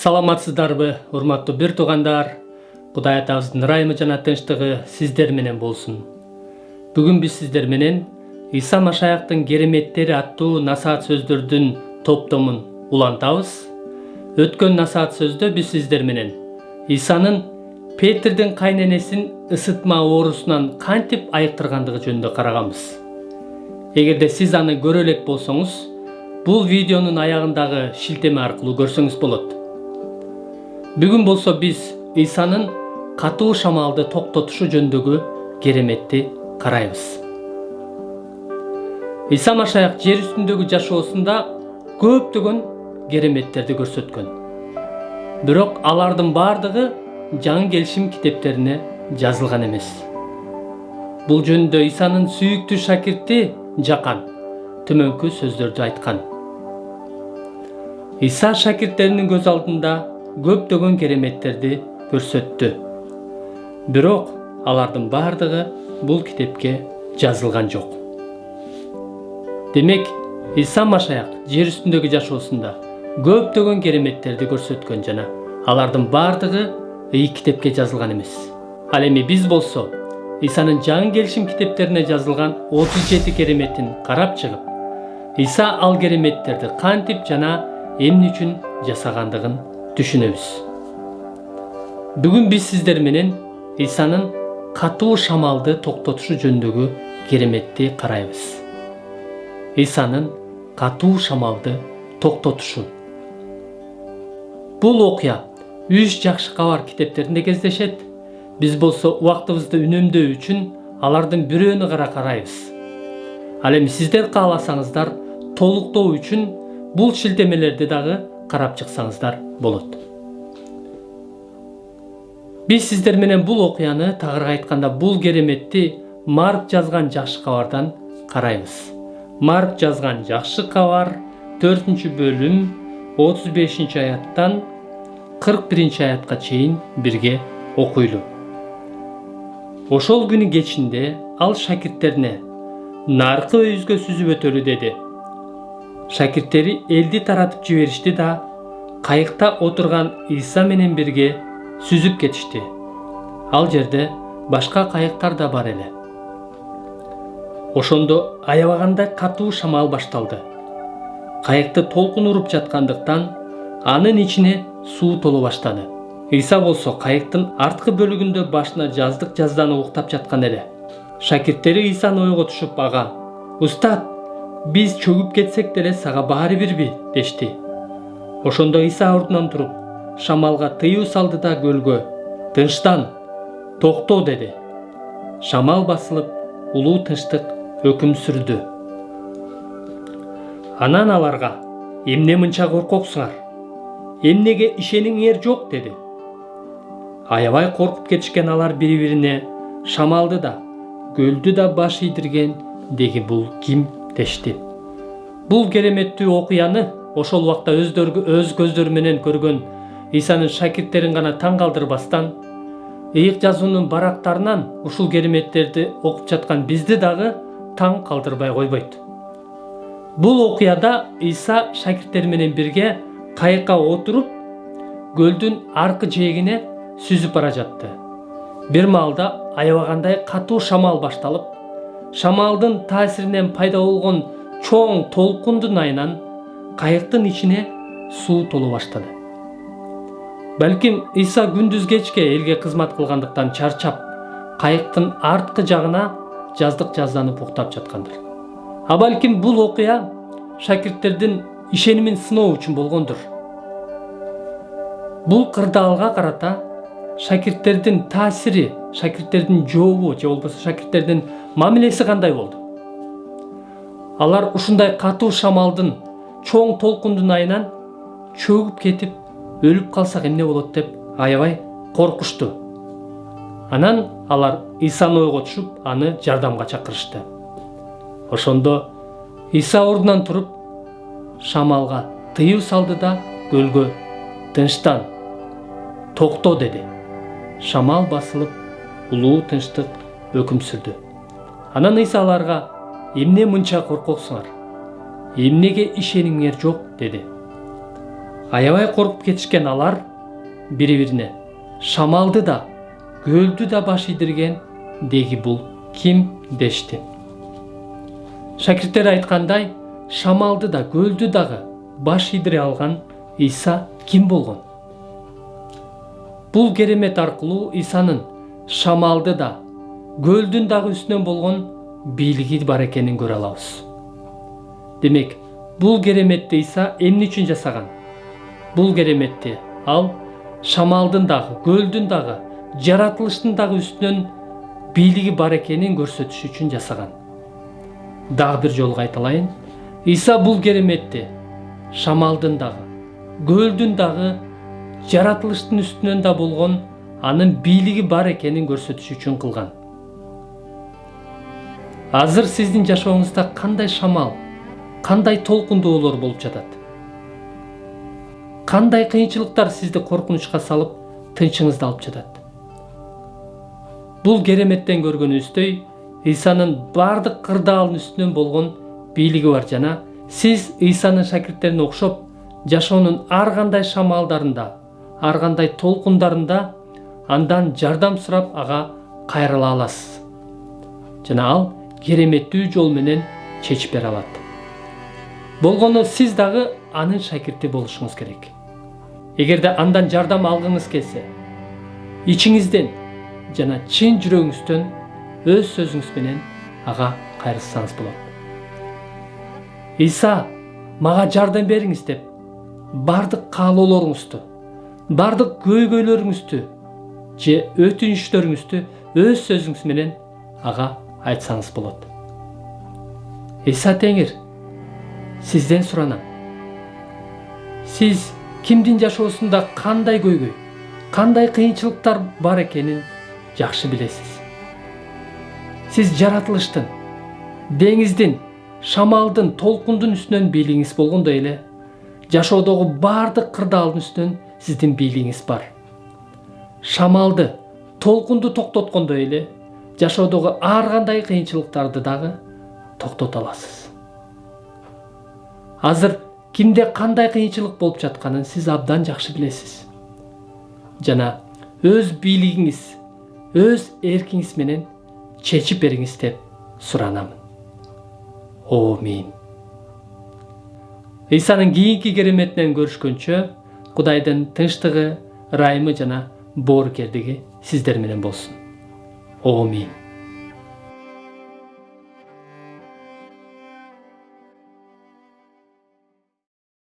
Саламатсыздарбы, урматтуу бир туугандар. Кудай атабыздын ырайымы жана тынчтыгы сиздер менен болсун. Бүгүн биз сиздер менен Иса Машаяктын кереметтери аттуу насаат сөздөрдүн топтомун улантабыз. Өткөн насаат сөздө биз сиздер менен Исанын Петрдин кайненесин ысытма оорусунан кантип айыктыргандыгы жөнүндө караганбыз. Эгерде сиз аны көрө элек болсоңуз, бул видеонун аягындагы шилтеме аркылуу көрсөңүз болот. Бүгүн болсо биз Исанын катуу шамалды токтотушу жөнүндөгү кереметти карайбыз. Иса Машаяк жер үстүндөгү жашоосунда көптөгөн кереметтерди көрсөткөн. Бирок алардын бардыгы жаңы келишим китептерине жазылган эмес. Бул жөнүндө Исанын сүйүктүү шакирти Жакан төмөнкү сөздөрдү айткан. Иса шакирттеринин көз алдында көптөгөн кереметтерди көрсөттү. Бирок алардын бардыгы бул китепке жазылган жок. Демек, Иса Машаяк жер үстүндөгү жашоосунда көптөгөн кереметтерди көрсөткөн жана алардын бардыгы китепке жазылган эмес. Ал эми биз болсо Исанын жаңы келишим китептерине жазылган 37 кереметтин карап чыгып, Иса ал кереметтерди кантип жана эмне үчүн жасагандыгын түшүнөбүз. Бүгүн биз сиздер менен Исанын катуу шамалды токтотушу жөнүндөгү кереметти карайбыз. Исанын катуу шамалды токтотушу. Бул окуя Үч жакшы кабар китептеринде кездешет. Биз болсо убактыбызды үнөмдөө үчүн алардын бирөөнү карайбыз. Ал эми сиздер кааласаңыздар, толуктоо үчүн бул шилтемелерди дагы карап чыксаңыздар болот. Биз сиздер менен бул окуяны, тагыраагы айтканда, бул кереметти Марк жазган жакшы кабардан карайбыз. Марк жазган жакшы кабар 4-бөлүм 35-аяттан 41-аятка чейин бирге окуйлу. Ошол күнү кечинде ал шакирттерине наркы өйүзгө сүзүп өтөлү деди. Шакирттери элди таратып жиберишти да, кайыкта отурган Иса менен бирге сүзүп кетишти. Ал жерде башка кайыктар да бар эле. Ошондо аябагандай катуу шамал башталды. Кайыкты толкун уруп жаткандыктан анын ичине суу толо баштады. Иса болсо кайыктын арткы бөлүгүндө башына жаздык жазданы уктап жаткан эле. Шакирттери Исаны ойго түшүп, ага: "Устат, биз чөгүп кетсек деле сага баары бирби?" дешти. Ошондо Иса ордунан туруп, шамалга тыюу салды да көлгө: "Тынчтан, токто" деди. Шамал басылып, улуу тынчтык өкүм сүрдү. Анан аларга: "Эмне мынча коркоксуңар? Эмнеге ишениңер жок?" деди. Аябай коркуп кетишкен алар бири-бирине: "Шамалды да, көлдү да баш ийдирген деги бул ким?" дешти. Бул кереметтүү окуяны ошол убакта өз көздөрү менен көргөн Исанын шакирттерин гана таң калтырбастан, ыйык жазуунун барактарынан ушул кереметтерди окуп жаткан бизди дагы таң калтырбай койбойт. Бул окуяда Иса шакирттери менен бирге кайыкка отуруп, көлдүн аркы жээгине сүзүп бара жатты. Бир маалда аябагандай катуу шамал башталып, шамалдын таасиринен пайда болгон чоң толкундун айынан кайыктын ичине суу толо баштады. Балким Иса күндүз кечке элге кызмат кылгандыктан чарчап, кайыктын арткы жагына жаздык жазданып уктап жаткандыр. А балким бул окуя шакирттердин ишенимин сыноо үчүн болгондур. Бул кырдаалга карата шакирттердин таасири, шакирттердин жообу же болбосо шакирттердин мамилеси кандай болду? Алар ушундай катуу шамалдын, чоң толкундун айынан чөгүп кетип, өлүп калсак эмне болот деп аябай коркушту. Анан алар Исаны ойго түшүп, аны жардамга чакырышты. Ошондо Иса ордунан туруп, шамалга тыюу салды да көлгө: "Тынчтан, токто" деди. Шамал басылып, улуу тынчтык өкүм сүрдү. Анан Иса аларга: "Эмне мынча коркоксуңар? Эмнеге ишениңер жок?" деди. Аябай коркуп кетишкен алар бири-бирине шамалды да, көлдү да баш ийдирген деги бул ким дешти. Шакирттер айткандай, шамалды да, көлдү дагы баш ийдире алган Иса ким болгон? Бул керемет аркылуу Исанын шамалды да, көлдүн дагы үстүнөн болгон бийлиги бар экенин көрө алабыз. Демек, бул кереметти Иса эмне үчүн жасаган? Бул кереметти ал шамалдын дагы, көлдүн дагы, жаратылыштын дагы үстүнөн бийлиги бар экенин көрсөтүш үчүн жасаган. Дагы бир жолу кайталайын. Иса бул кереметти шамалдын дагы, көлдүн дагы, жаратылыштын үстүнөн да болгон анын бийлиги бар экенин көрсөтүш үчүн кылган. Азыр сиздин жашооңузда кандай шамал, кандай толкундоолор болуп жатат? Кандай кыйынчылыктар сизди коркунучка салып, тынчыңызды алып жатат? Бул кереметтен көргөнүбүздөй, Исанын бардык кырдаалын үстүнөн болгон бийлиги бар жана сиз Исанын шакирттерине окшоп, жашоонун ар кандай шамалдарында, ар кандай толкундарында андан жардам сурап ага кайрыла аласыз. Жана ал кереметтүү жол менен чечип бере алат. Болгону сиз дагы анын шакирти болушуңуз керек. Эгерде андан жардам алгыңыз келсе, ичиңизден жана чын жүрөгүңүздөн өз сөзүңүз менен ага кайрылсаңыз болот. Иса, мага жардам бериңиз деп, бардык каалоолоруңузду, бардык көйгөйлөрүңүздү же өтүнүчтөрүңүздү өз сөзүңүз менен ага айтсаңыз болот. Иса Теңир, сизден суранам. Сиз кимдин жашоосунда кандай көйгөй, кандай кыйынчылыктар бар экенин жакшы билесиз. Сиз жаратылыштын, деңиздин, шамалдын, толкундун үстүнөн бийлигиңиз болгондой эле, жашоодогу бардык кырдаалдын үстүнөн сиздин бийлигиңиз бар. Шамалды, толкунду токтоткондой эле, жашоодогу ар кандай кыйынчылыктарды дагы токтото аласыз. Азыр кимде кандай кыйынчылык болуп жатканын сиз абдан жакшы билесиз. Жана өз бийлигиңиз, өз эркиңиз менен чечип бериңиз деп суранамын. Амин. Исанын кийинки кереметинен көрүшкөнчө, Кудайдын тынчтыгы, ырайымы жана боорукердиги сиздер менен болсун. Амин.